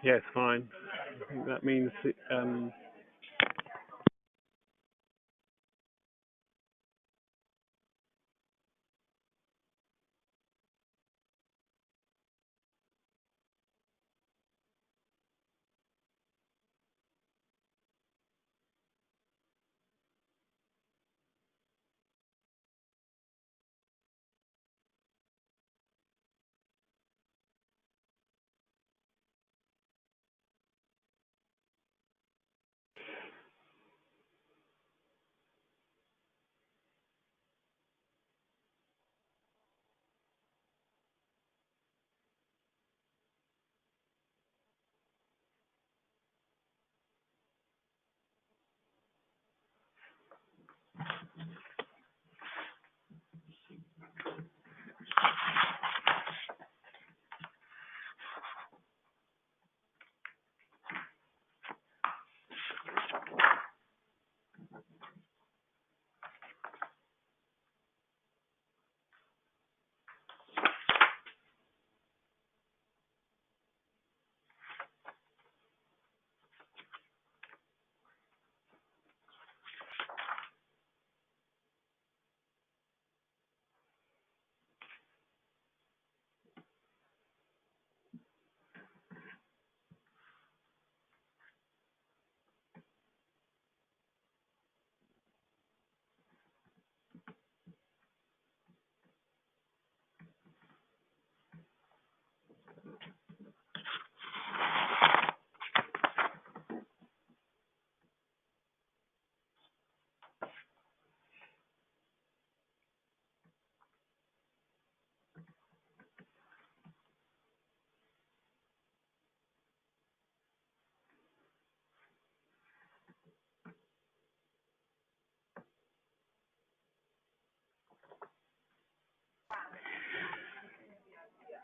Yeah, it's fine. I think that means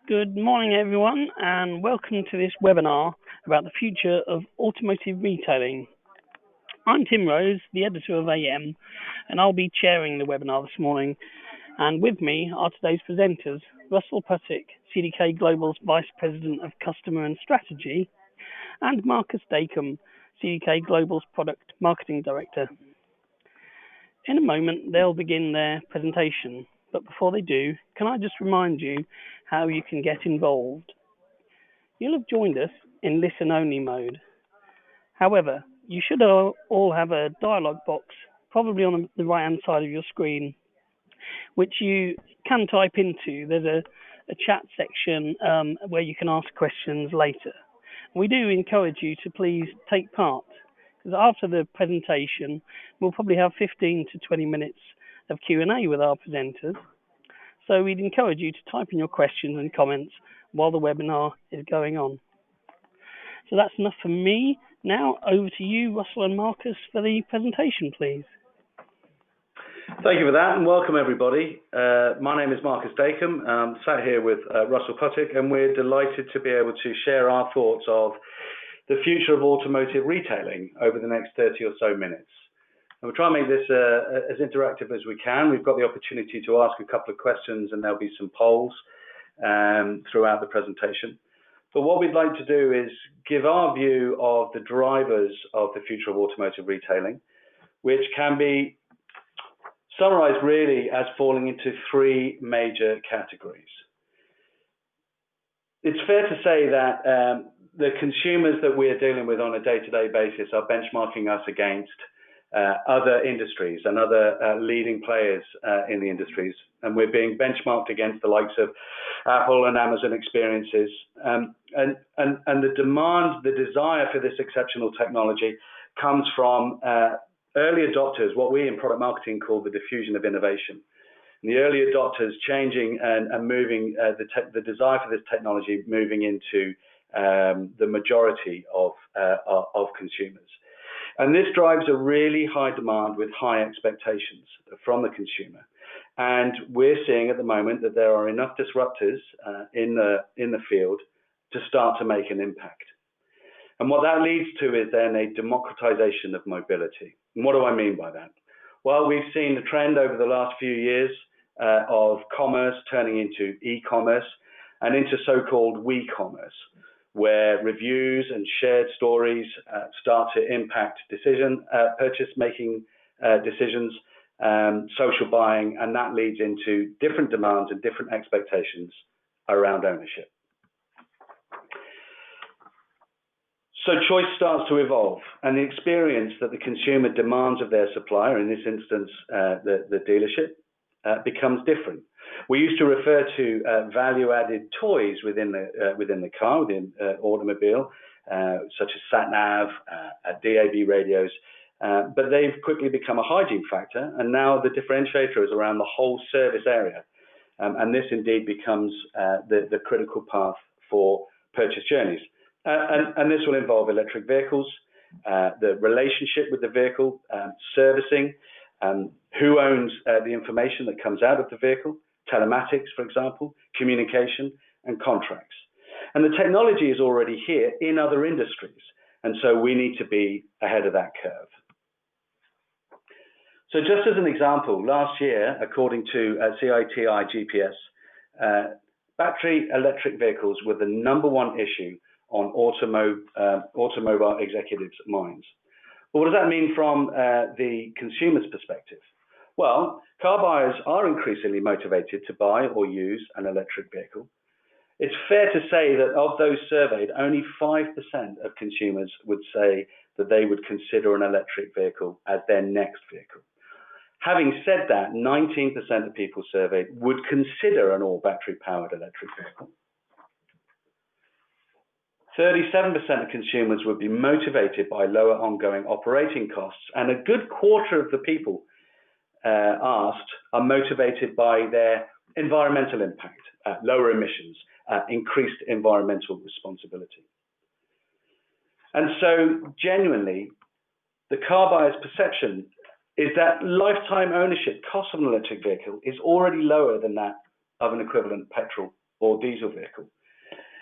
Good morning, everyone, and welcome to this webinar about the future of automotive retailing. I'm Tim Rose, the editor of AM, and I'll be chairing the webinar this morning. And with me are today's presenters, Russell Puttick, CDK Global's Vice President of Customer and Strategy, and Marcus Dacombe, CDK Global's Product Marketing Director. In a moment, they'll begin their presentation. But before they do, can I just remind you how you can get involved? You'll have joined us in listen-only mode. However, you should all have a dialog box, probably on the right-hand side of your screen, which you can type into. There's a chat section where you can ask questions later. We do encourage you to please take part, because after the presentation, we'll probably have 15 to 20 minutes of Q&A with our presenters. So we'd encourage you to type in your questions and comments while the webinar is going on. So that's enough for me. Now over to you, Russell and Marcus, for the presentation, please. Thank you for that, and welcome everybody. My name is Marcus Dacombe. I'm sat here with Russell Puttick, and we're delighted to be able to share our thoughts of the future of automotive retailing over the next 30 or so minutes. And we'll try and make this as interactive as we can. We've got the opportunity to ask a couple of questions, and there'll be some polls throughout the presentation. But what we'd like to do is give our view of the drivers of the future of automotive retailing, which can be summarized really as falling into three major categories. It's fair to say that the consumers that we're dealing with on a day-to-day basis are benchmarking us against other industries and other leading players in the industries, and we're being benchmarked against the likes of Apple and Amazon experiences, and the demand, the desire for this exceptional technology comes from early adopters, what we in product marketing call the diffusion of innovation. And the early adopters changing and moving the desire for this technology moving into the majority of consumers. And this drives a really high demand with high expectations from the consumer. And we're seeing at the moment that there are enough disruptors in the field to start to make an impact. And what that leads to is then a democratization of mobility. And what do I mean by that? Well, we've seen the trend over the last few years of commerce turning into e-commerce and into so-called we-commerce, where reviews and shared stories start to impact purchase-making decisions, social buying, and that leads into different demands and different expectations around ownership. So choice starts to evolve, and the experience that the consumer demands of their supplier, in this instance, the dealership, becomes different. We used to refer to value-added toys within the car, within automobile, such as sat-nav, DAB radios, but they've quickly become a hygiene factor, and now the differentiator is around the whole service area, and this indeed becomes the critical path for purchase journeys. And this will involve electric vehicles, the relationship with the vehicle, servicing, who owns the information that comes out of the vehicle, telematics, for example, communication, and contracts. And the technology is already here in other industries, and so we need to be ahead of that curve. So just as an example, last year, according to CITI GPS, battery electric vehicles were the #1 issue on automobile executives' minds. But what does that mean from the consumer's perspective? Well, car buyers are increasingly motivated to buy or use an electric vehicle. It's fair to say that of those surveyed, only 5% of consumers would say that they would consider an electric vehicle as their next vehicle. Having said that, 19% of people surveyed would consider an all-battery powered electric vehicle. 37% of consumers would be motivated by lower ongoing operating costs, and a good quarter of the people asked are motivated by their environmental impact, lower emissions, increased environmental responsibility. And so genuinely, the car buyer's perception is that lifetime ownership cost of an electric vehicle is already lower than that of an equivalent petrol or diesel vehicle.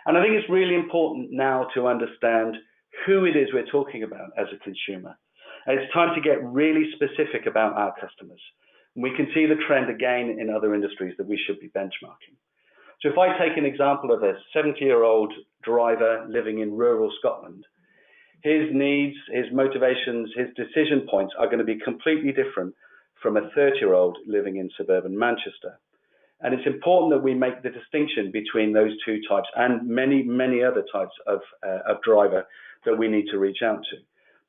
And I think it's really important now to understand who it is we're talking about as a consumer. And it's time to get really specific about our customers. And we can see the trend again in other industries that we should be benchmarking. So if I take an example of a 70-year-old driver living in rural Scotland, his needs, his motivations, his decision points are going to be completely different from a 30-year-old living in suburban Manchester. And it's important that we make the distinction between those two types and many, many other types of driver that we need to reach out to.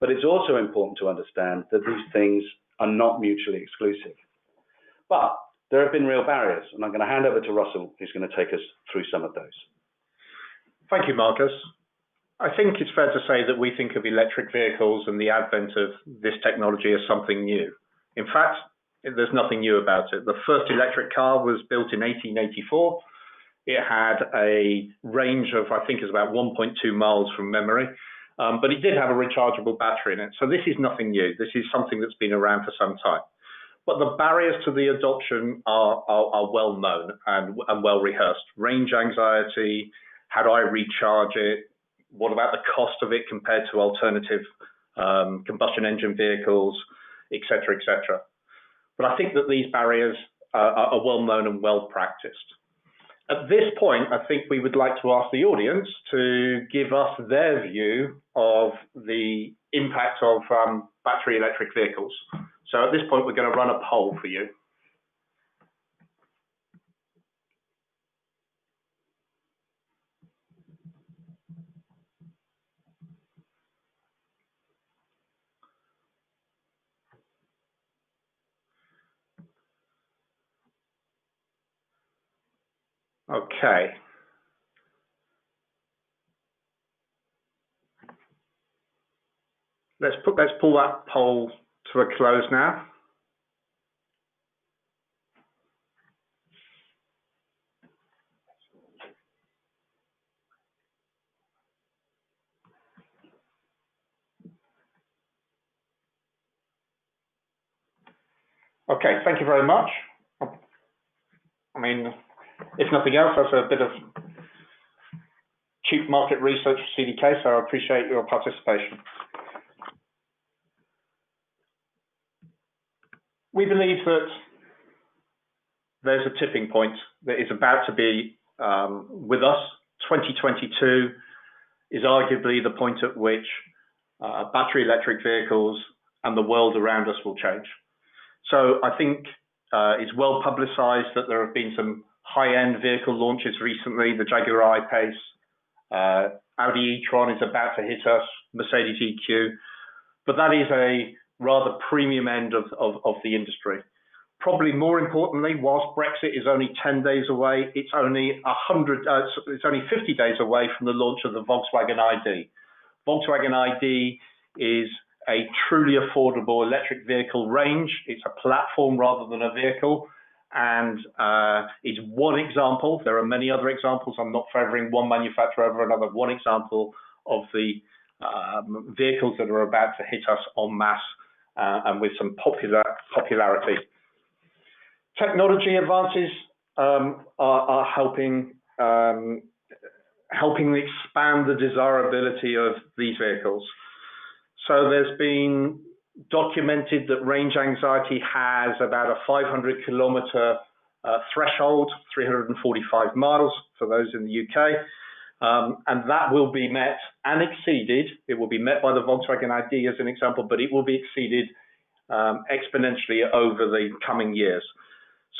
But it's also important to understand that these things are not mutually exclusive. But there have been real barriers, and I'm going to hand over to Russell, who's going to take us through some of those. Thank you, Marcus. I think it's fair to say that we think of electric vehicles and the advent of this technology as something new. In fact, there's nothing new about it. The first electric car was built in 1884. It had a range of, I think, is about 1.2 miles from memory, but it did have a rechargeable battery in it. So this is nothing new. This is something that's been around for some time. But the barriers to the adoption are well known and well rehearsed. Range anxiety, how do I recharge it? What about the cost of it compared to alternative combustion engine vehicles, et cetera, et cetera. But I think that these barriers are well known and well practiced. At this point, I think we would like to ask the audience to give us their view of the impact of battery electric vehicles. So at this point, we're going to run a poll for you. Okay. Let's pull that poll to a close now. Okay, thank you very much. I mean, if nothing else, that's a bit of cheap market research for CDK, so I appreciate your participation. We believe that there's a tipping point that is about to be with us. 2022 is arguably the point at which battery electric vehicles and the world around us will change. So I think it's well publicized that there have been some high-end vehicle launches recently. The Jaguar I-Pace, Audi e-tron is about to hit us, Mercedes EQ, but that is a rather premium end of the industry. Probably more importantly, whilst Brexit is only 10 days away, it's only 50 days away from the launch of the Volkswagen ID. Volkswagen ID is a truly affordable electric vehicle range. It's a platform rather than a vehicle, and is one example. There are many other examples. I'm not favoring one manufacturer over another. One example of the vehicles that are about to hit us en masse and with some popularity. Technology advances are helping expand the desirability of these vehicles. So there's been documented that range anxiety has about a 500 kilometer threshold, 345 miles for those in the UK. And that will be met and exceeded. It will be met by the Volkswagen ID as an example, but it will be exceeded exponentially over the coming years.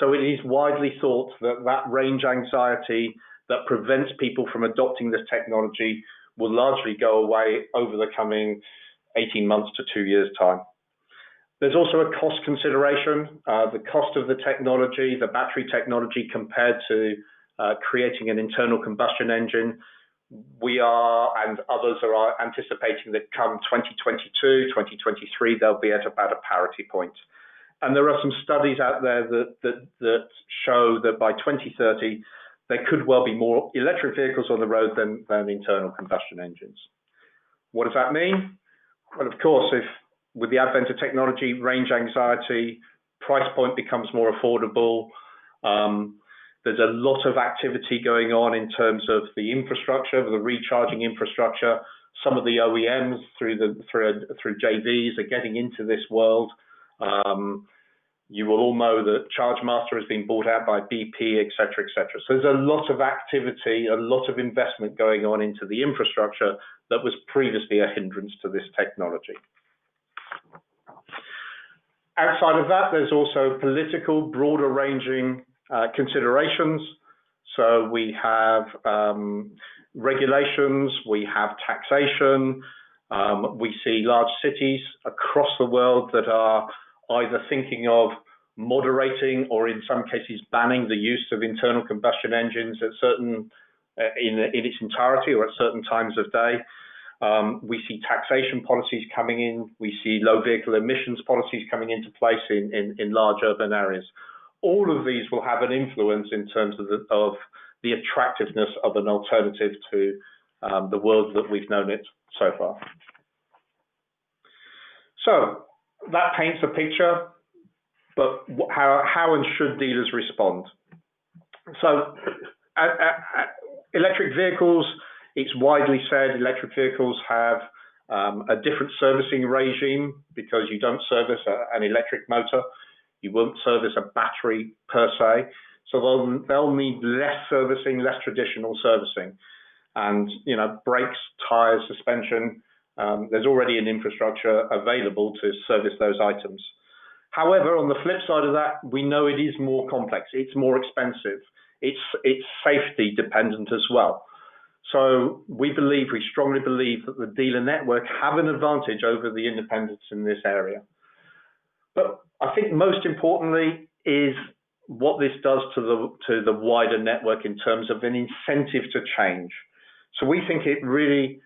So it is widely thought that that range anxiety that prevents people from adopting this technology will largely go away over the coming 18 months to 2 years' time. There's also a cost consideration, the cost of the technology, the battery technology compared to creating an internal combustion engine. We are, and others are anticipating that come 2022, 2023, they'll be at about a parity point. And there are some studies out there that show that by 2030, there could well be more electric vehicles on the road than internal combustion engines. What does that mean? Well, of course, if with the advent of technology, range anxiety, price point becomes more affordable. There's a lot of activity going on in terms of the infrastructure, the recharging infrastructure. Some of the OEMs through JVs are getting into this world. You will all know that ChargeMaster has been bought out by BP, et cetera, et cetera. So there's a lot of activity, a lot of investment going on into the infrastructure that was previously a hindrance to this technology. Outside of that, there's also political, broader ranging considerations. So we have regulations, we have taxation, we see large cities across the world that are either thinking of moderating or in some cases banning the use of internal combustion engines at certain in its entirety or at certain times of day. We see taxation policies coming in. We see low vehicle emissions policies coming into place in large urban areas. All of these will have an influence in terms of the attractiveness of an alternative to the world that we've known it so far. So that paints a picture, but how and should dealers respond? So electric vehicles, it's widely said electric vehicles have a different servicing regime because you don't service an electric motor. You won't service a battery per se. So they'll need less servicing, less traditional servicing. And, you know, brakes, tires, suspension, there's already an infrastructure available to service those items. However, on the flip side of that, we know it is more complex. It's more expensive. It's safety dependent as well. So we strongly believe that the dealer network have an advantage over the independents in this area. But I think most importantly is what this does to the wider network in terms of an incentive to change. So we think it really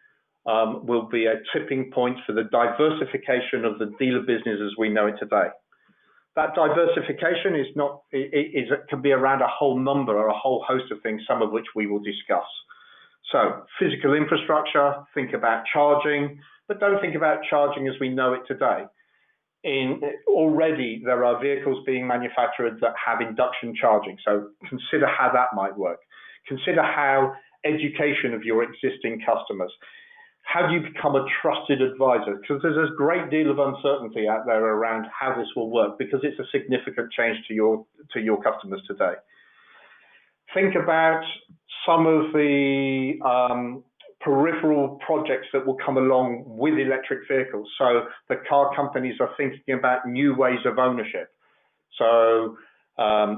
will be a tipping point for the diversification of the dealer business as we know it today. That diversification can be around a whole number or a whole host of things, some of which we will discuss. So physical infrastructure, think about charging, but don't think about charging as we know it today. Already there are vehicles being manufactured that have induction charging. So consider how that might work. Consider how education of your existing customers, how do you become a trusted advisor? Because there's a great deal of uncertainty out there around how this will work, because it's a significant change to your customers today. Think about some of the peripheral projects that will come along with electric vehicles. So the car companies are thinking about new ways of ownership. So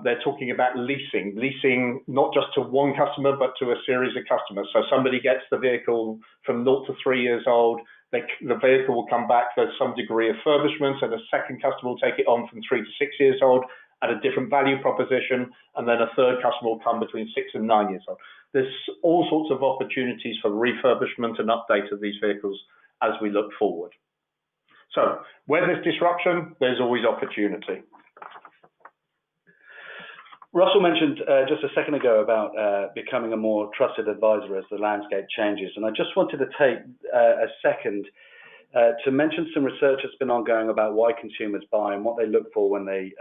they're talking about leasing not just to one customer, but to a series of customers. So somebody gets the vehicle from 0 to 3 years old, the vehicle will come back, there's some degree of refurbishment, and a second customer will take it on from 3 to 6 years old at a different value proposition, and then a third customer will come between 6 and 9 years old. There's all sorts of opportunities for refurbishment and update of these vehicles as we look forward. So where there's disruption, there's always opportunity. Russell mentioned just a second ago about becoming a more trusted advisor as the landscape changes, and I just wanted to take a second to mention some research that's been ongoing about why consumers buy and what they look for when they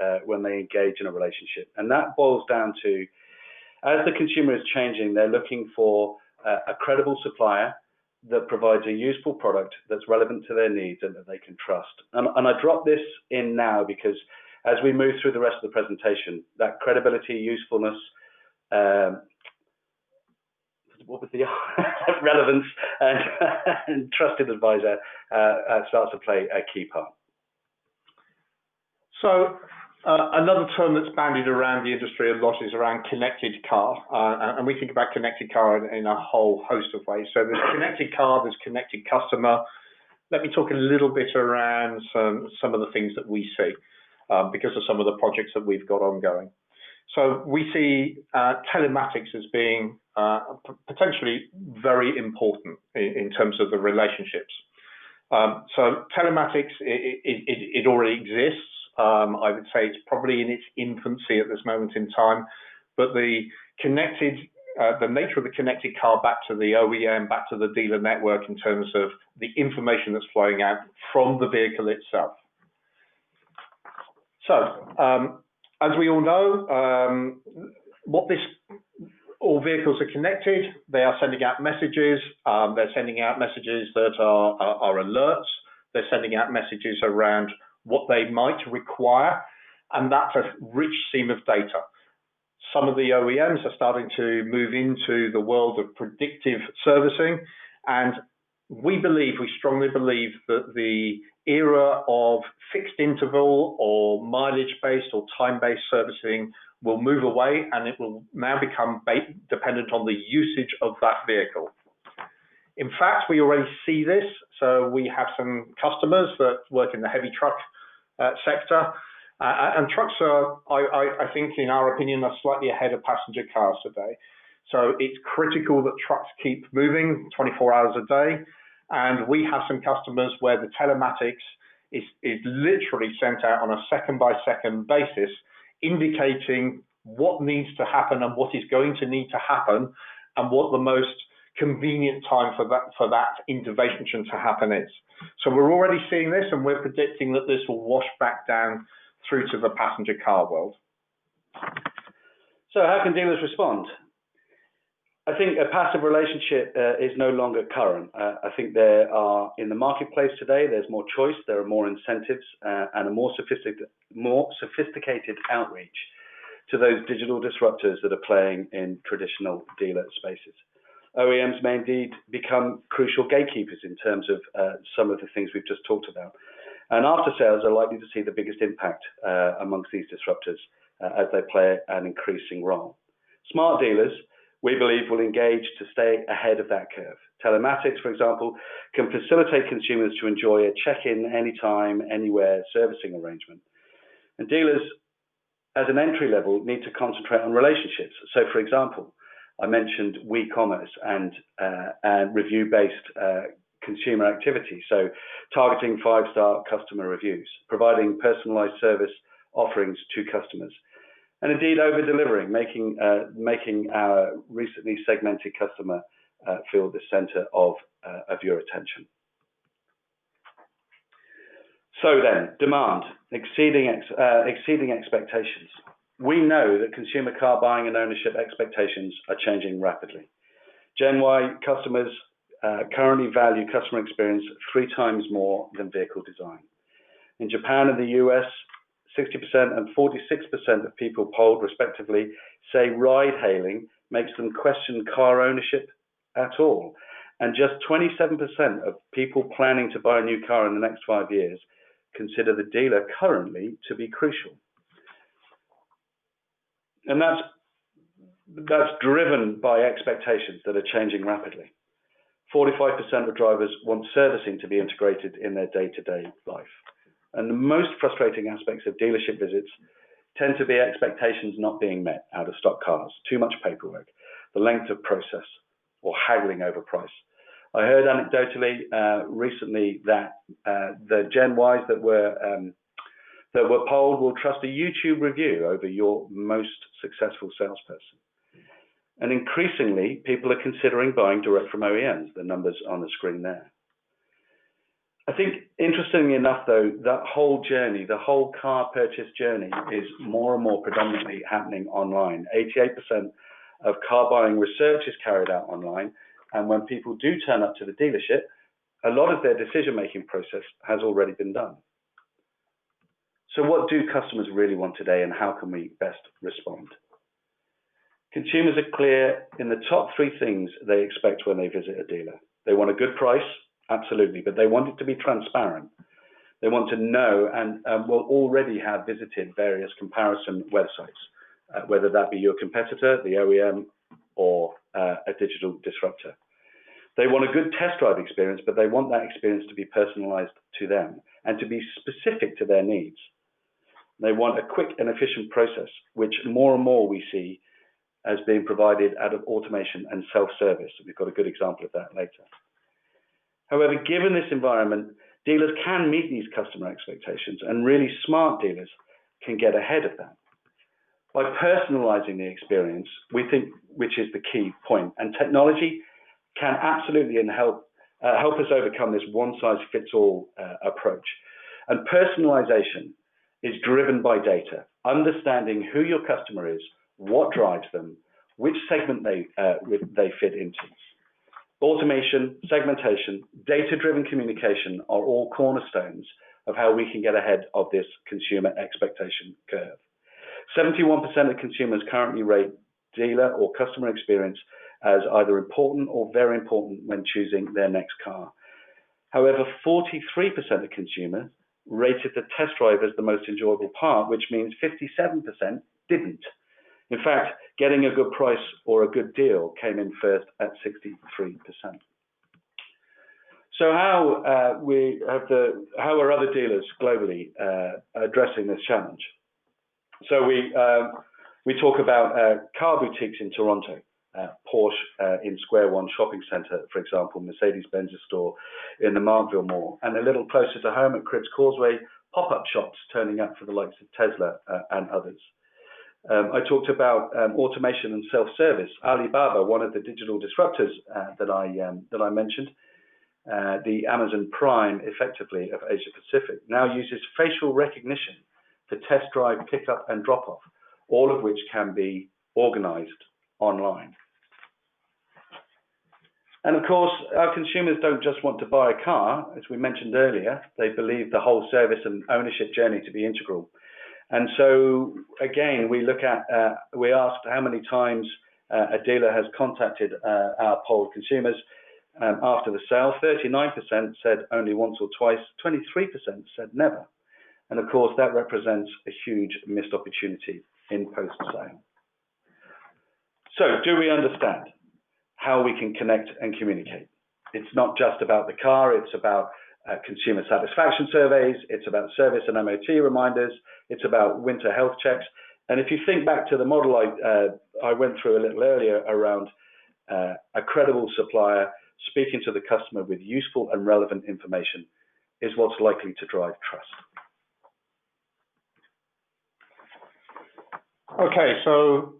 engage in a relationship. And that boils down to, as the consumer is changing, they're looking for a credible supplier that provides a useful product that's relevant to their needs and that they can trust. And I drop this in now because as we move through the rest of the presentation, that credibility, usefulness, what was the relevance and trusted advisor starts to play a key part. So another term that's bandied around the industry a lot is around connected car, and we think about connected car in a whole host of ways. So there's connected car, there's connected customer. Let me talk a little bit around some of the things that we see because of some of the projects that we've got ongoing. So we see telematics as being potentially very important in terms of the relationships. So telematics, it already exists. I would say it's probably in its infancy at this moment in time, but the nature of the connected car back to the OEM, back to the dealer network in terms of the information that's flowing out from the vehicle itself. So, as we all know, all vehicles are connected. They are sending out messages. They're sending out messages that are alerts. They're sending out messages around what they might require, and that's a rich seam of data. Some of the OEMs are starting to move into the world of predictive servicing, and we strongly believe that the era of fixed interval or mileage-based or time-based servicing will move away, and it will now become dependent on the usage of that vehicle. In fact, we already see this. So we have some customers that work in the heavy truck sector, and trucks are, I think, in our opinion, are slightly ahead of passenger cars today. So it's critical that trucks keep moving 24 hours a day. And we have some customers where the telematics is literally sent out on a second-by-second basis, indicating what needs to happen and what is going to need to happen, and what the most convenient time for that intervention to happen is. So we're already seeing this, and we're predicting that this will wash back down through to the passenger car world. So how can dealers respond? I think a passive relationship is no longer current. I think there are, in the marketplace today, there's more choice, there are more incentives, and a more sophisticated outreach to those digital disruptors that are playing in traditional dealer spaces. OEMs may indeed become crucial gatekeepers in terms of some of the things we've just talked about. And after sales are likely to see the biggest impact amongst these disruptors as they play an increasing role. Smart dealers, we believe, will engage to stay ahead of that curve. Telematics, for example, can facilitate consumers to enjoy a check-in anytime, anywhere servicing arrangement. And dealers, as an entry level, need to concentrate on relationships. So, for example, I mentioned WeCommerce and review-based consumer activity. So, targeting 5-star customer reviews, providing personalized service offerings to customers, and indeed over-delivering, making our recently segmented customer feel the center of your attention. So then, demand, exceeding expectations. We know that consumer car buying and ownership expectations are changing rapidly. Gen Y customers currently value customer experience 3 times more than vehicle design. In Japan and the US, 60% and 46% of people polled, respectively, say ride-hailing makes them question car ownership at all. And just 27% of people planning to buy a new car in the next 5 years consider the dealer currently to be crucial. And that's driven by expectations that are changing rapidly. 45% of drivers want servicing to be integrated in their day-to-day life. And the most frustrating aspects of dealership visits tend to be expectations not being met out of stock cars, too much paperwork, the length of process, or haggling over price. I heard anecdotally recently that the Gen Ys that were polled will trust a YouTube review over your most successful salesperson. And increasingly, people are considering buying direct from OEMs, the numbers on the screen there. I think, interestingly enough, though, that whole journey, the whole car purchase journey, is more and more predominantly happening online. 88% of car buying research is carried out online, and when people do turn up to the dealership, a lot of their decision-making process has already been done. So what do customers really want today, and how can we best respond? Consumers are clear in the top 3 things they expect when they visit a dealer. They want a good price, absolutely, but they want it to be transparent. They want to know and will already have visited various comparison websites, whether that be your competitor, the OEM, or a digital disruptor. They want a good test drive experience, but they want that experience to be personalized to them and to be specific to their needs. They want a quick and efficient process, which more and more we see as being provided out of automation and self-service. We've got a good example of that later. However, given this environment, dealers can meet these customer expectations, and really smart dealers can get ahead of that. By personalizing the experience, we think, which is the key point, and technology can absolutely help us overcome this one-size-fits-all approach. And personalization is driven by data, understanding who your customer is, what drives them, which segment they fit into. Automation, segmentation, data-driven communication are all cornerstones of how we can get ahead of this consumer expectation curve. 71% of consumers currently rate dealer or customer experience as either important or very important when choosing their next car. However, 43% of consumers rated the test drive as the most enjoyable part, which means 57% didn't. In fact, getting a good price or a good deal came in first at 63%. So how are other dealers globally addressing this challenge? So we talk about car boutiques in Toronto, Porsche in Square One Shopping Centre, for example, Mercedes-Benz's store in the Markville Mall, and a little closer to home at Cribbs Causeway, pop-up shops turning up for the likes of Tesla and others. I talked about automation and self-service. Alibaba, one of the digital disruptors that I mentioned, the Amazon Prime, effectively, of Asia Pacific, now uses facial recognition for test drive, pickup, and drop-off, all of which can be organized online. And of course, our consumers don't just want to buy a car. As we mentioned earlier, they believe the whole service and ownership journey to be integral. And so, again, we asked how many times a dealer has contacted our polled consumers after the sale. 39% said only once or twice, 23% said never. And of course, that represents a huge missed opportunity in post-sale. So, do we understand how we can connect and communicate? It's not just about the car, it's about consumer satisfaction surveys, it's about service and MOT reminders, it's about winter health checks. And if you think back to the model I went through a little earlier around a credible supplier speaking to the customer with useful and relevant information is what's likely to drive trust. Okay, so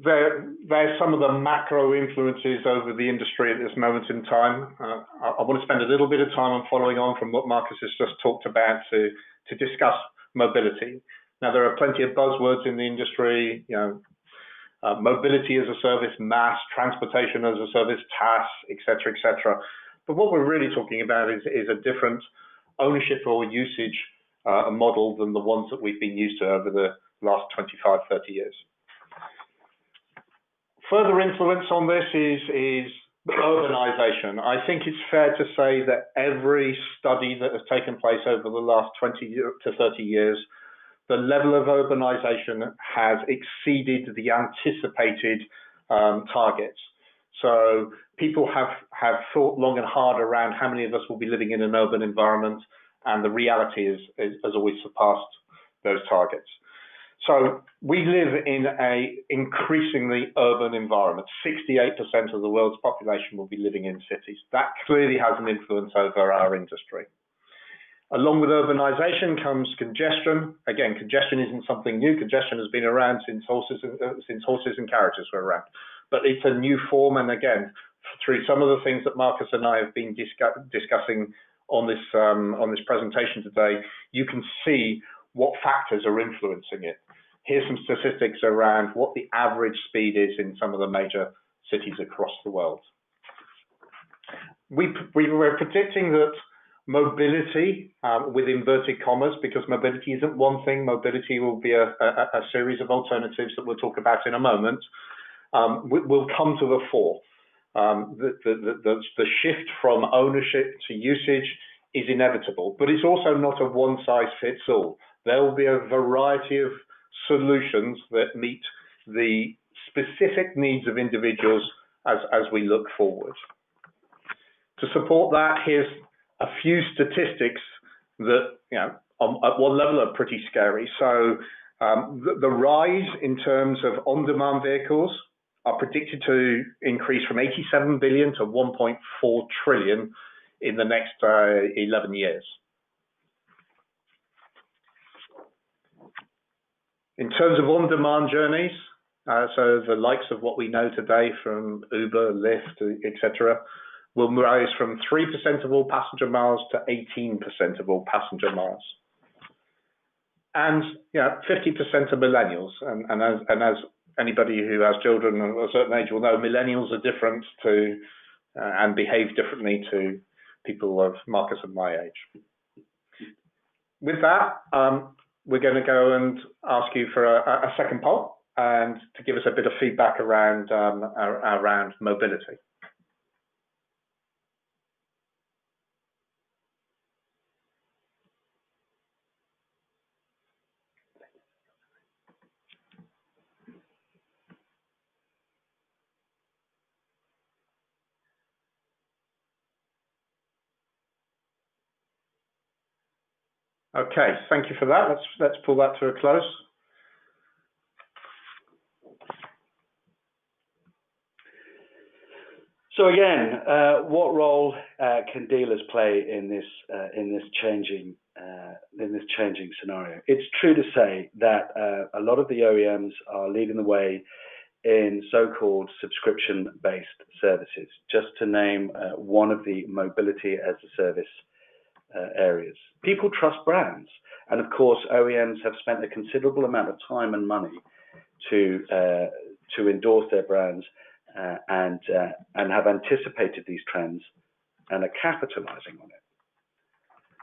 there's some of the macro influences over the industry at this moment in time. I want to spend a little bit of time on following on from what Marcus has just talked about to discuss mobility. Now, there are plenty of buzzwords in the industry, mobility as a service, MaaS, transportation as a service, TaaS, etc., etc. But what we're really talking about is a different ownership or usage model than the ones that we've been used to over the last 25, 30 years. Further influence on this is urbanization. I think it's fair to say that every study that has taken place over the last 20 to 30 years, the level of urbanization has exceeded the anticipated targets. So people have thought long and hard around how many of us will be living in an urban environment, and the reality has always surpassed those targets. So we live in an increasingly urban environment. 68% of the world's population will be living in cities. That clearly has an influence over our industry. Along with urbanization comes congestion. Again, congestion isn't something new. Congestion has been around since horses and carriages were around. But it's a new form, and again, through some of the things that Marcus and I have been discussing on this presentation today, you can see what factors are influencing it. Here's some statistics around what the average speed is in some of the major cities across the world. We were predicting that mobility, with inverted commas, because mobility isn't one thing, mobility will be a series of alternatives that we'll talk about in a moment, will come to the fore. The shift from ownership to usage is inevitable, but it's also not a one-size-fits-all. There will be a variety of solutions that meet the specific needs of individuals as we look forward. To support that, here's a few statistics that, at one level are pretty scary. So the rise in terms of on-demand vehicles are predicted to increase from 87 billion to 1.4 trillion in the next 11 years. In terms of on-demand journeys, so the likes of what we know today from Uber, Lyft, etc., will rise from 3% of all passenger miles to 18% of all passenger miles. And 50% are millennials. And as anybody who has children of a certain age will know, millennials are different to and behave differently to people of Marcus and my age. With that, we're going to go and ask you for a second poll and to give us a bit of feedback around mobility. Okay, thank you for that. Let's pull that to a close. So again, what role can dealers play in this changing scenario? It's true to say that a lot of the OEMs are leading the way in so-called subscription-based services. Just to name one of the mobility as a service areas. People trust brands, and of course OEMs have spent a considerable amount of time and money to endorse their brands and have anticipated these trends and are capitalizing on it.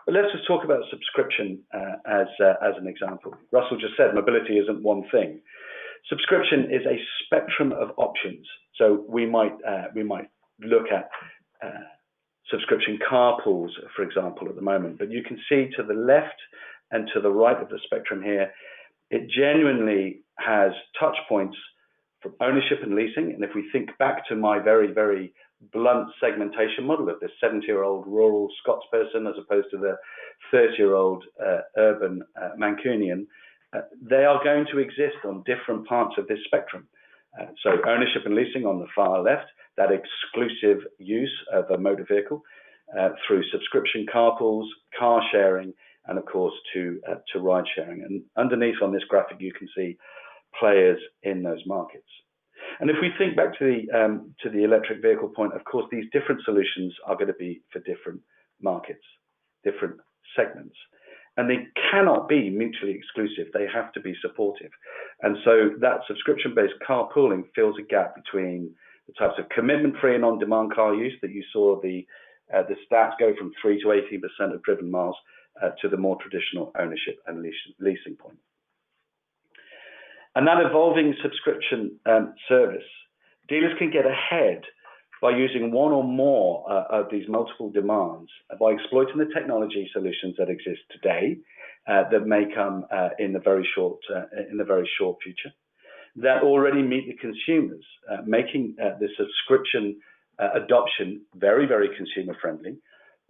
But let's just talk about subscription as an example. Russell just said mobility isn't one thing. Subscription is a spectrum of options. So we might look at subscription carpools, for example, at the moment. But you can see to the left and to the right of the spectrum here, it genuinely has touch points from ownership and leasing. And if we think back to my very, very blunt segmentation model of this 70-year-old rural Scots person as opposed to the 30-year-old urban Mancunian, they are going to exist on different parts of this spectrum. So ownership and leasing on the far left, that exclusive use of a motor vehicle through subscription carpools, car sharing, and of course to ride sharing. And underneath on this graphic, you can see players in those markets. And if we think back to the electric vehicle point, of course, these different solutions are going to be for different markets, different segments. and they cannot be mutually exclusive. They have to be supportive. And so that subscription-based carpooling fills a gap between the types of commitment-free and on-demand car use that you saw the stats go from 3 to 18% of driven miles to the more traditional ownership and leasing point. And that evolving subscription service, dealers can get ahead by using one or more of these multiple demands by exploiting the technology solutions that exist today that may come in the very short future, that already meet the consumers, making the subscription adoption very, very consumer friendly,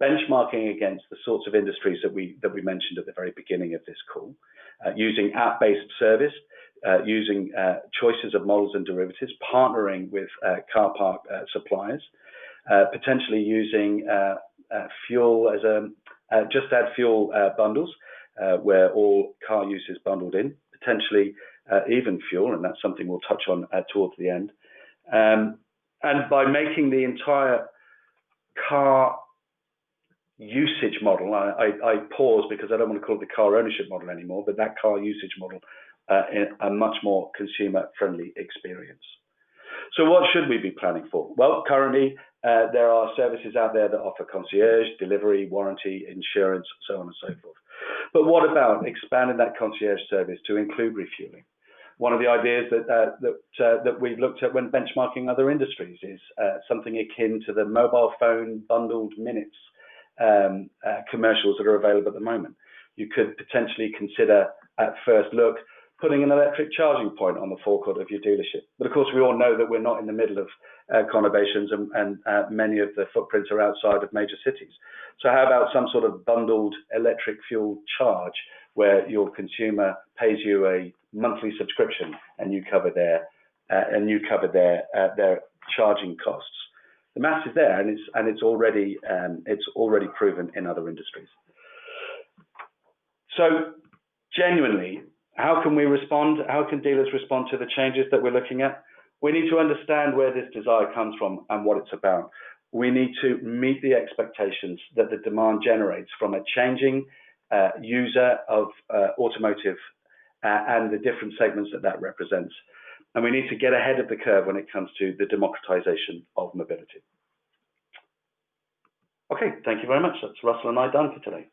benchmarking against the sorts of industries that we mentioned at the very beginning of this call, using app-based service, using choices of models and derivatives, partnering with car park suppliers, potentially using fuel as just add fuel bundles where all car use is bundled in, potentially even fuel, and that's something we'll touch on towards the end. And by making the entire car usage model, I pause because I don't want to call it the car ownership model anymore, but that car usage model in a much more consumer-friendly experience. So what should we be planning for? Well, currently there are services out there that offer concierge, delivery, warranty, insurance, so on and so forth. But what about expanding that concierge service to include refueling? One of the ideas that we've looked at when benchmarking other industries is something akin to the mobile phone bundled minutes commercials that are available at the moment. You could potentially consider at first look putting an electric charging point on the forecourt of your dealership. But of course, we all know that we're not in the middle of conurbations and many of the footprints are outside of major cities. So how about some sort of bundled electric fuel charge where your consumer pays you a monthly subscription and you cover their charging costs? The math is there, and it's already proven in other industries. So genuinely, how can we respond? How can dealers respond to the changes that we're looking at? We need to understand where this desire comes from and what it's about. We need to meet the expectations that the demand generates from a changing user of automotive and the different segments that represents. And we need to get ahead of the curve when it comes to the democratization of mobility. Okay, thank you very much. That's Russell and I done for today.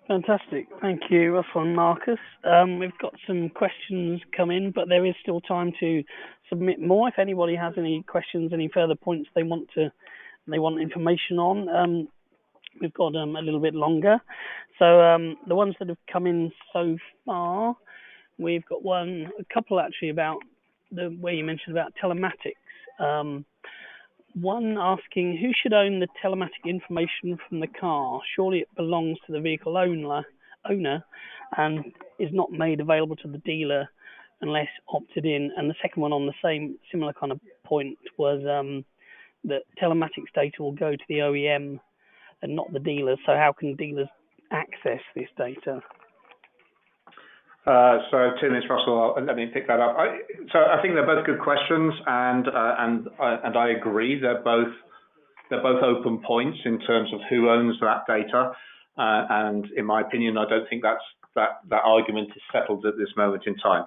Fantastic. Thank you, Russell and Marcus. We've got some questions come in, but there is still time to submit more. If anybody has any questions, any further points they want information on, we've got a little bit longer. So the ones that have come in so far, we've got a couple actually about where you mentioned about telematics. One asking, who should own the telematic information from the car? Surely it belongs to the vehicle owner and is not made available to the dealer unless opted in. And the second one on the similar kind of point was that telematics data will go to the OEM and not the dealer. So how can dealers access this data? So Tim, it's Russell. Let me pick that up. So I think they're both good questions, and I agree. They're both open points in terms of who owns that data. And in my opinion, I don't think that argument is settled at this moment in time.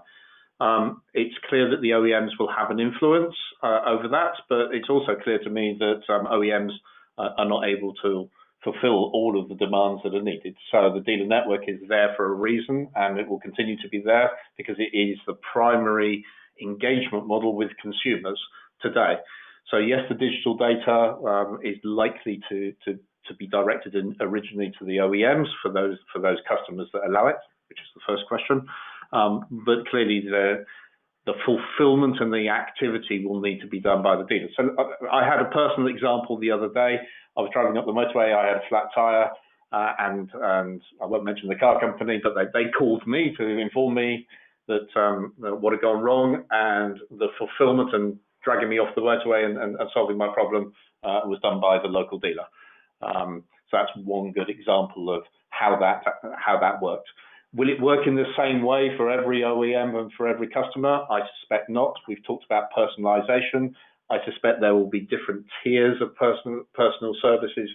It's clear that the OEMs will have an influence over that, but it's also clear to me that OEMs are not able to fulfill all of the demands that are needed. So the dealer network is there for a reason, and it will continue to be there because it is the primary engagement model with consumers today. So yes, the digital data is likely to be directed originally to the OEMs for those customers that allow it, which is the first question. But clearly the fulfillment and the activity will need to be done by the dealer. So I had a personal example the other day. I was driving up the motorway, I had a flat tire, and I won't mention the car company, but they called me to inform me that what had gone wrong, and the fulfillment and dragging me off the motorway and solving my problem was done by the local dealer. So that's one good example of how that worked. Will it work in the same way for every OEM and for every customer? I suspect not. We've talked about personalization. I suspect there will be different tiers of personal services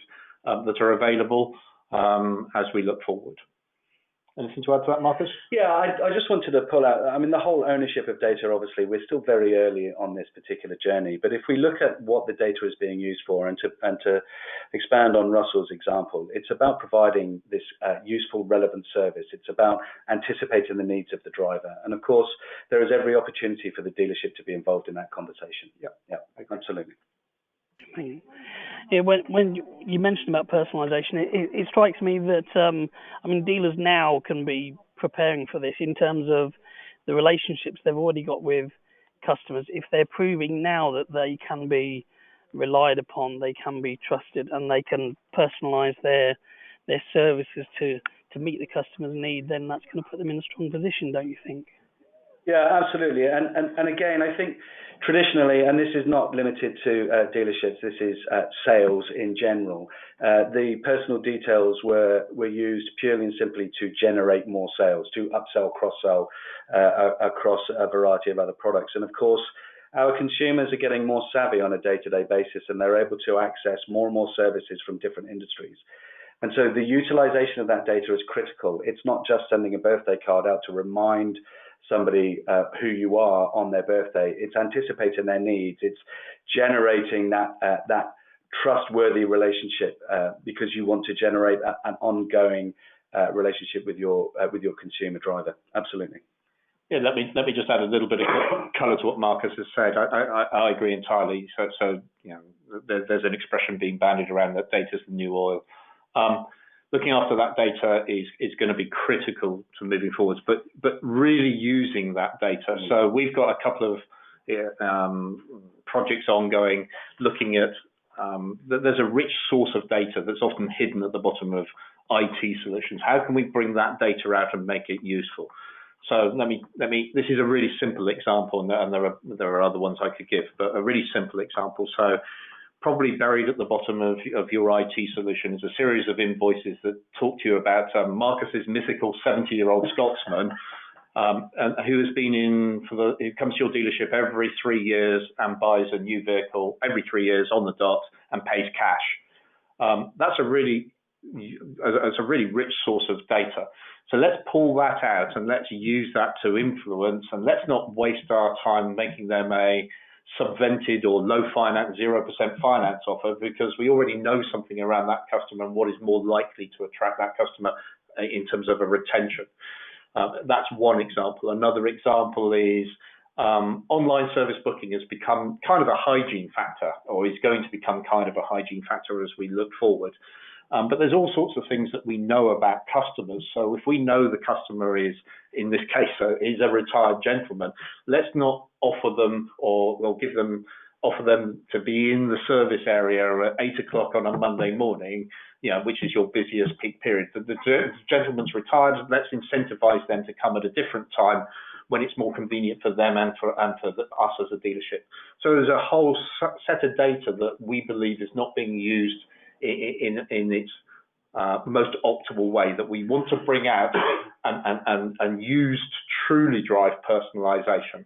that are available. as we look forward. Anything to add to that, Marcus? Yeah, I just wanted to pull out, I mean, the whole ownership of data, obviously, we're still very early on this particular journey, but if we look at what the data is being used for, and to expand on Russell's example, it's about providing this useful, relevant service. It's about anticipating the needs of the driver. And of course, there is every opportunity for the dealership to be involved in that conversation. Yeah, absolutely. Yeah, when you mentioned about personalisation, it strikes me that I mean, dealers now can be preparing for this in terms of the relationships they've already got with customers. If they're proving now that they can be relied upon, they can be trusted, and they can personalise their services to meet the customer's need, then that's going to put them in a strong position, don't you think? Yeah, absolutely. And again, I think traditionally, and this is not limited to dealerships, this is sales in general, the personal details were used purely and simply to generate more sales, to upsell, cross-sell across a variety of other products. And of course, our consumers are getting more savvy on a day-to-day basis, and they're able to access more and more services from different industries. And so the utilization of that data is critical. It's not just sending a birthday card out to remind somebody who you are on their birthday. It's anticipating their needs. It's generating that trustworthy relationship because you want to generate an ongoing relationship with your consumer driver. Absolutely. Yeah, let me just add a little bit of colour to what Marcus has said. I agree entirely. So you know, there's an expression being bandied around that data's the new oil. Looking after that data is going to be critical to moving forwards, but really using that data. So we've got a couple of projects ongoing, looking at there's a rich source of data that's often hidden at the bottom of IT solutions. How can we bring that data out and make it useful? So let me. This is a really simple example, and there are other ones I could give, but a really simple example. So probably buried at the bottom of your IT solution is a series of invoices that talk to you about Marcus's mythical 70-year-old Scotsman, and who has been who comes to your dealership every 3 years and buys a new vehicle every 3 years on the dot and pays cash. That's a really rich source of data. So let's pull that out and let's use that to influence, and let's not waste our time making them a subvented or low finance, 0% finance offer, because we already know something around that customer and what is more likely to attract that customer in terms of a retention. That's one example. Another example is online service booking has become kind of a hygiene factor, or is going to become kind of a hygiene factor as we look forward. But there's all sorts of things that we know about customers. So if we know the customer is, in this case, is a retired gentleman, let's not offer them offer them to be in the service area at 8 o'clock on a Monday morning, which is your busiest peak period. The gentleman's retired. Let's incentivize them to come at a different time when it's more convenient for them and for us as a dealership. So there's a whole set of data that we believe is not being used in its most optimal way, that we want to bring out and use to truly drive personalization.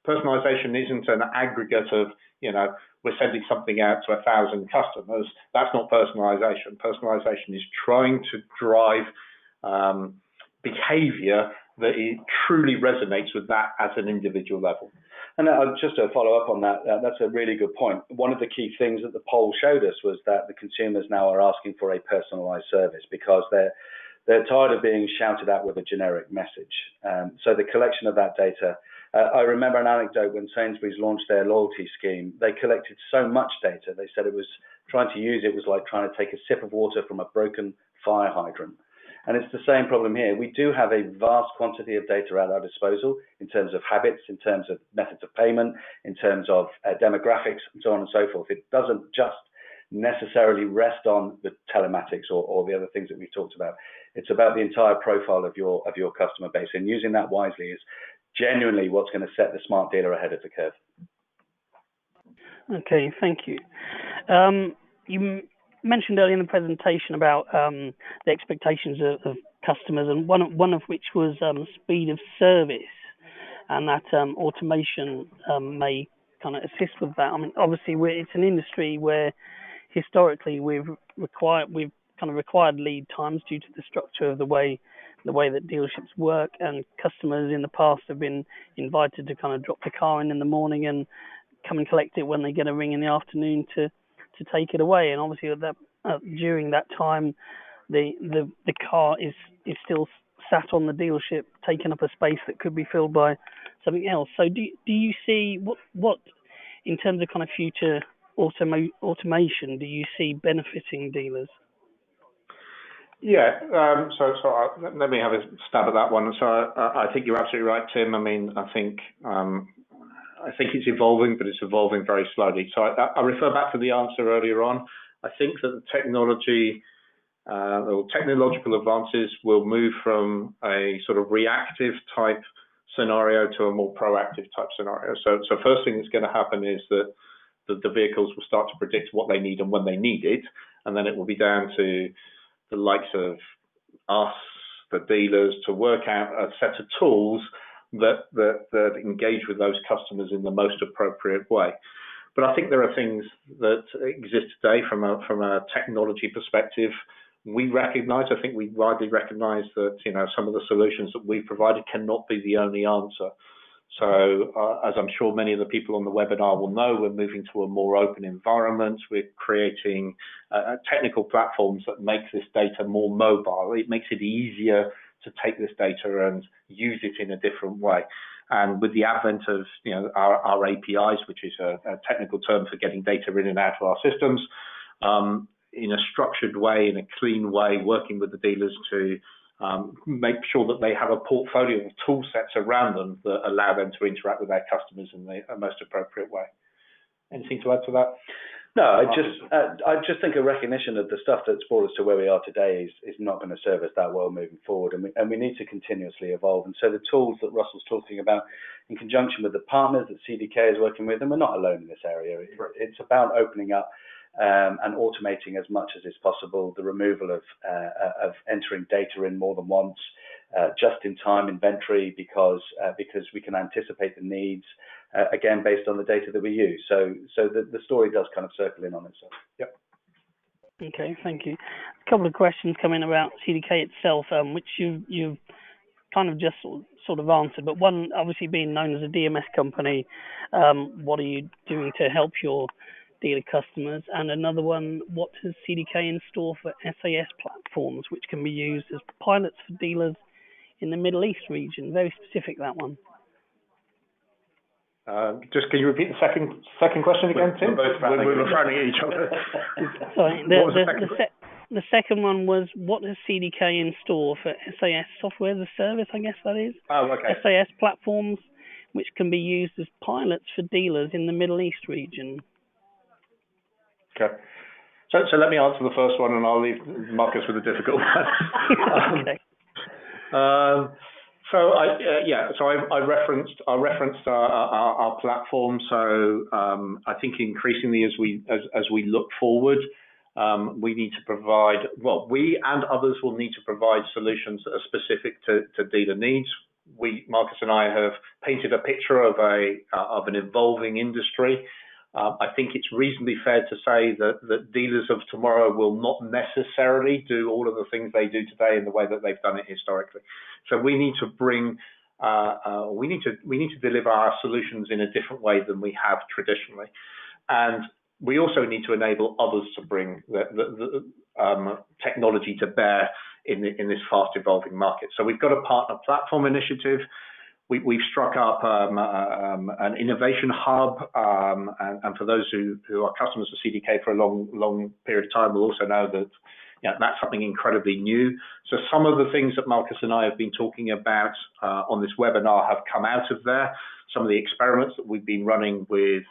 Personalization isn't an aggregate of, we're sending something out to 1,000 customers. That's not personalization. Personalization is trying to drive behavior that it truly resonates with that at an individual level. And just to follow up on that, that's a really good point. One of the key things that the poll showed us was that the consumers now are asking for a personalised service because they're tired of being shouted at with a generic message. So the collection of that data, I remember an anecdote when Sainsbury's launched their loyalty scheme. They collected so much data. They said trying to use it was like trying to take a sip of water from a broken fire hydrant. And it's the same problem here. We do have a vast quantity of data at our disposal in terms of habits, in terms of methods of payment, in terms of demographics, and so on and so forth. It doesn't just necessarily rest on the telematics or the other things that we've talked about. It's about the entire profile of your customer base, and using that wisely is genuinely what's going to set the smart dealer ahead of the curve. Okay, thank you. You mentioned earlier in the presentation about the expectations of customers, and one of which was speed of service, and that automation may kind of assist with that. I mean, obviously, it's an industry where historically we've kind kind of required lead times due to the structure of the way that dealerships work, and customers in the past have been invited to kind of drop the car in the morning and come and collect it when they get a ring in the afternoon to take it away. And obviously during that time, the car is still sat on the dealership, taking up a space that could be filled by something else. So do you see what in terms of kind of future automation do you see benefiting dealers? Yeah, let me have a stab at that one. So I think you're absolutely right, Tim. I mean, I think it's evolving, but it's evolving very slowly. So I refer back to the answer earlier on. I think that the technology or technological advances will move from a sort of reactive type scenario to a more proactive type scenario. So first thing that's going to happen is that the vehicles will start to predict what they need and when they need it, and then it will be down to the likes of us, the dealers, to work out a set of tools that engage with those customers in the most appropriate way. But I think there are things that exist today from a technology perspective. We recognise, I think we widely recognise that some of the solutions that we've provided cannot be the only answer. So as I'm sure many of the people on the webinar will know, we're moving to a more open environment. We're creating technical platforms that make this data more mobile. It makes it easier to take this data and use it in a different way. And with the advent of our APIs, which is a technical term for getting data in and out of our systems, in a structured way, in a clean way, working with the dealers to make sure that they have a portfolio of tool sets around them that allow them to interact with their customers in the most appropriate way. Anything to add to that? No, I just think a recognition of the stuff that's brought us to where we are today is not going to serve us that well moving forward, and we need to continuously evolve. And so the tools that Russell's talking about, in conjunction with the partners that CDK is working with, and we're not alone in this area. It's about opening up and automating as much as is possible, the removal of entering data in more than once, just-in-time inventory, because we can anticipate the needs, again, based on the data that we use. So the story does kind of circle in on itself. Yep. Okay, thank you. A couple of questions come in about CDK itself, which you've kind of just sort of answered. But one, obviously being known as a DMS company, what are you doing to help your dealer customers? And another one, what has CDK in store for SAS platforms, which can be used as pilots for dealers in the Middle East region? Very specific, that one. Just can you repeat the second question again, Tim? We're both frowning at each other. Sorry, the second one was, what has CDK in store for SAS software as a service, I guess that is? Oh, okay. SAS platforms, which can be used as pilots for dealers in the Middle East region. Okay. So let me answer the first one, and I'll leave Marcus with the difficult one. Okay. I referenced our platform. So I think increasingly as we look forward, we need to provide, we and others will need to provide solutions that are specific to dealer needs. Marcus and I have painted a picture of an evolving industry. I think it's reasonably fair to say that dealers of tomorrow will not necessarily do all of the things they do today in the way that they've done it historically. So we need to we need to deliver our solutions in a different way than we have traditionally, and we also need to enable others to bring the technology to bear in this fast evolving market. So we've got a partner platform initiative. We've struck up an innovation hub, and for those who are customers of CDK for a long period of time will also know that that's something incredibly new. So some of the things that Marcus and I have been talking about on this webinar have come out of there. Some of the experiments that we've been running with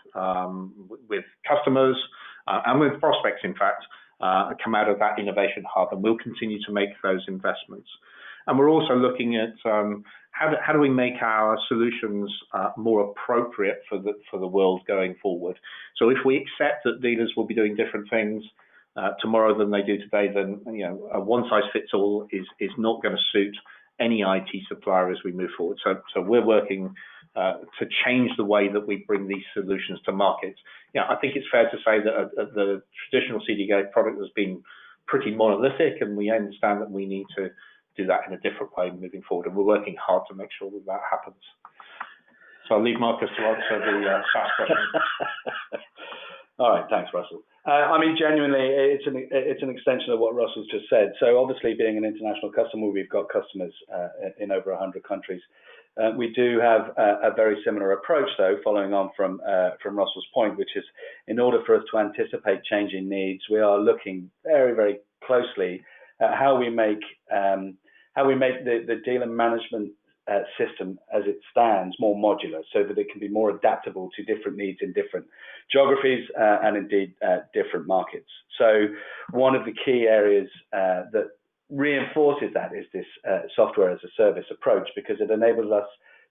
customers and with prospects, in fact, come out of that innovation hub, and we'll continue to make those investments. And we're also looking at how do we make our solutions more appropriate for the world going forward. So if we accept that dealers will be doing different things tomorrow than they do today, then a one-size-fits-all is not going to suit any IT supplier as we move forward. So we're working to change the way that we bring these solutions to market. I think it's fair to say that the traditional CDK product has been pretty monolithic, and we understand that we need to do that in a different way moving forward, and we're working hard to make sure that that happens. So I'll leave Marcus to answer the SaaS question. All right, thanks, Russell. I mean, genuinely, it's an extension of what Russell's just said. So obviously, being an international customer, we've got customers in over 100 countries. We do have a very similar approach, though, following on from Russell's point, which is in order for us to anticipate changing needs, we are looking very, very closely at how we make the dealer management system as it stands more modular, so that it can be more adaptable to different needs in different geographies and indeed different markets. So one of the key areas that reinforces that is this software as a service approach, because it enables us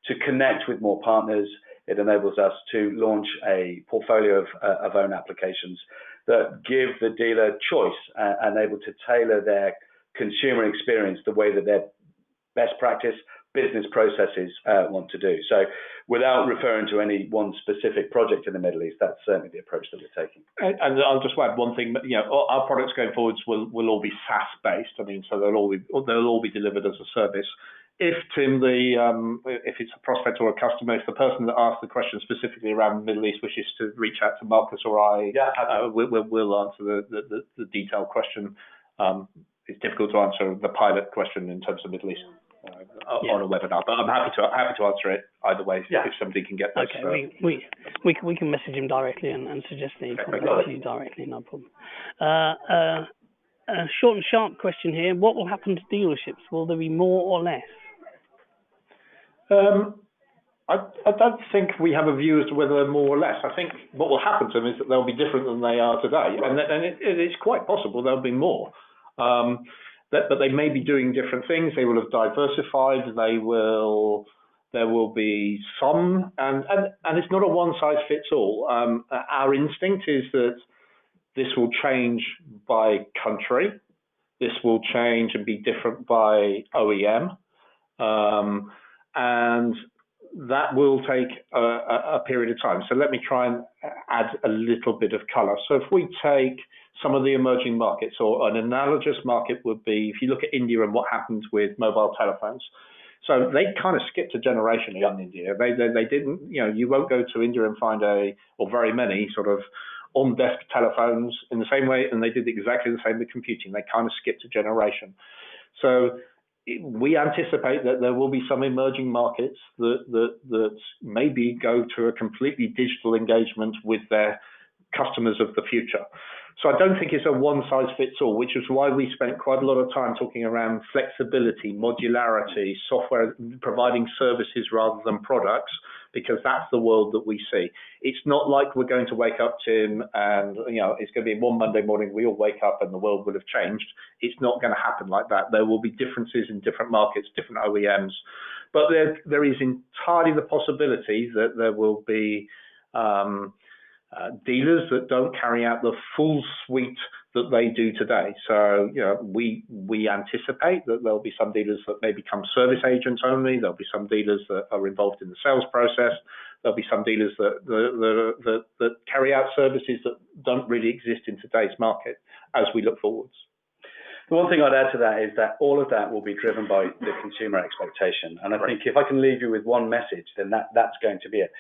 to connect with more partners. It enables us to launch a portfolio of own applications that give the dealer choice and able to tailor their consumer experience the way that their best practice business processes want to do. So without referring to any one specific project in the Middle East, that's certainly the approach that we're taking. And I'll just add one thing, our products going forwards will all be SaaS based. I mean, so they'll all be delivered as a service. If Tim, if it's a prospect or a customer, if the person that asked the question specifically around the Middle East wishes to reach out to Marcus or I, we'll answer the detailed question. It's difficult to answer the pilot question in terms of Middle East on a webinar, but I'm happy to answer it either way if somebody can get this. Okay, we can message him directly and suggest that he contacts you directly, no problem. A short and sharp question here: what will happen to dealerships? Will there be more or less? I don't think we have a view as to whether they're more or less. I think what will happen to them is that they'll be different than they are today, and it's quite possible there'll be more. But they may be doing different things. They will have diversified. There will be some, and it's not a one size fits all. Our instinct is that this will change by country. This will change and be different by OEM, and that will take a period of time. So let me try and add a little bit of colour. So if we take some of the emerging markets, or an analogous market would be, if you look at India and what happened with mobile telephones. So they kind of skipped a generation in India. They didn't, you won't go to India and find or very many sort of on-desk telephones in the same way, and they did exactly the same with computing. They kind of skipped a generation. So we anticipate that there will be some emerging markets that maybe go to a completely digital engagement with their customers of the future. So I don't think it's a one-size-fits-all, which is why we spent quite a lot of time talking around flexibility, modularity, software, providing services rather than products, because that's the world that we see. It's not like we're going to wake up, Tim, and it's going to be one Monday morning, we all wake up and the world will have changed. It's not going to happen like that. There will be differences in different markets, different OEMs, but there is entirely the possibility that there will be dealers that don't carry out the full suite that they do today. So, we anticipate that there'll be some dealers that may become service agents only. There'll be some dealers that are involved in the sales process. There'll be some dealers that carry out services that don't really exist in today's market as we look forwards. The one thing I'd add to that is that all of that will be driven by the consumer expectation. And I think if I can leave you with one message, then that's going to be it.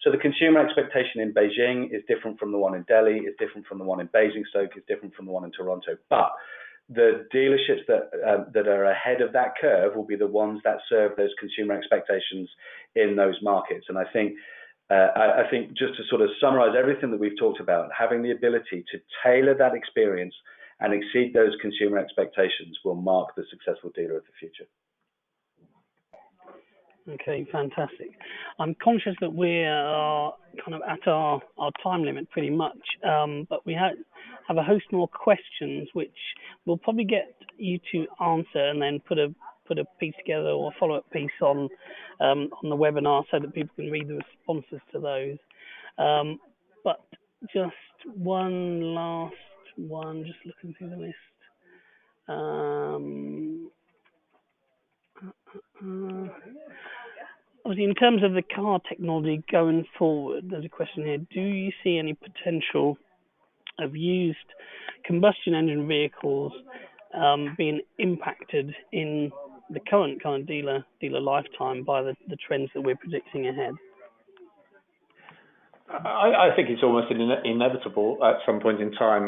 So the consumer expectation in Beijing is different from the one in Delhi, is different from the one in Basingstoke, is different from the one in Toronto. But the dealerships that are ahead of that curve will be the ones that serve those consumer expectations in those markets. And I think just to sort of summarize everything that we've talked about, having the ability to tailor that experience and exceed those consumer expectations will mark the successful dealer of the future. Okay, fantastic. I'm conscious that we are kind of at our time limit pretty much, but we have a host more questions which we'll probably get you to answer and then put a piece together or a follow-up piece on the webinar so that people can read the responses to those. But just one last one, just looking through the list. Obviously, in terms of the car technology going forward, there's a question here. Do you see any potential of used combustion engine vehicles being impacted in the current kind of dealer lifetime by the trends that we're predicting ahead? I think it's almost inevitable at some point in time.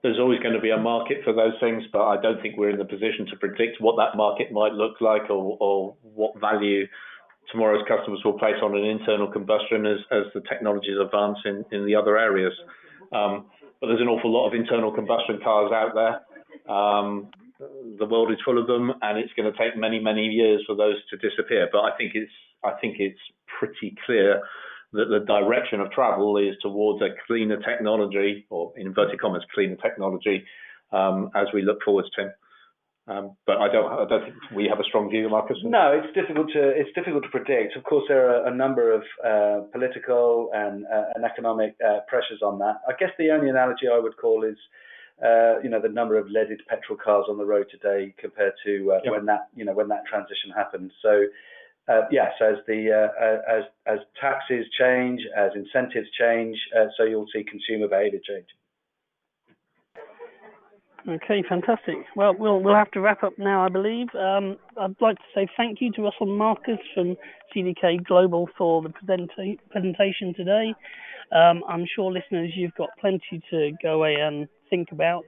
There's always going to be a market for those things, but I don't think we're in the position to predict what that market might look like or what value tomorrow's customers will place on an internal combustion as the technologies advance in the other areas. But there's an awful lot of internal combustion cars out there. The world is full of them, and it's going to take many, many years for those to disappear. But I think it's pretty clear that the direction of travel is towards a cleaner technology, or in inverted commas, cleaner technology, as we look forward to. But I don't think we have a strong view, Marcus. No, it's difficult to predict. Of course, there are a number of political and economic pressures on that. I guess the only analogy I would call is the number of leaded petrol cars on the road today compared to when that transition happened. So yes, as taxes change, as incentives change, so you'll see consumer behaviour change. Okay, fantastic. Well, we'll have to wrap up now, I believe. I'd like to say thank you to Russell and Marcus from CDK Global for the presentation today. I'm sure, listeners, you've got plenty to go away and think about.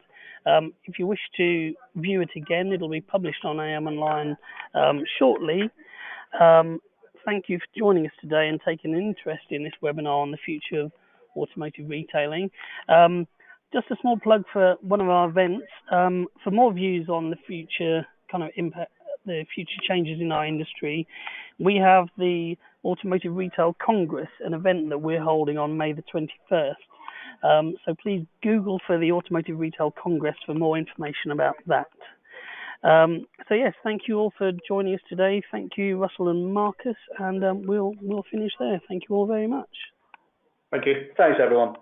If you wish to view it again, it'll be published on AM Online shortly. Thank you for joining us today and taking an interest in this webinar on the future of automotive retailing. Just a small plug for one of our events. For more views on the future kind of impact, the future changes in our industry, we have the Automotive Retail Congress, an event that we're holding on May the 21st. So please Google for the Automotive Retail Congress for more information about that. So yes, thank you all for joining us today. Thank you, Russell and Marcus, and we'll finish there. Thank you all very much. Thank you. Thanks, everyone.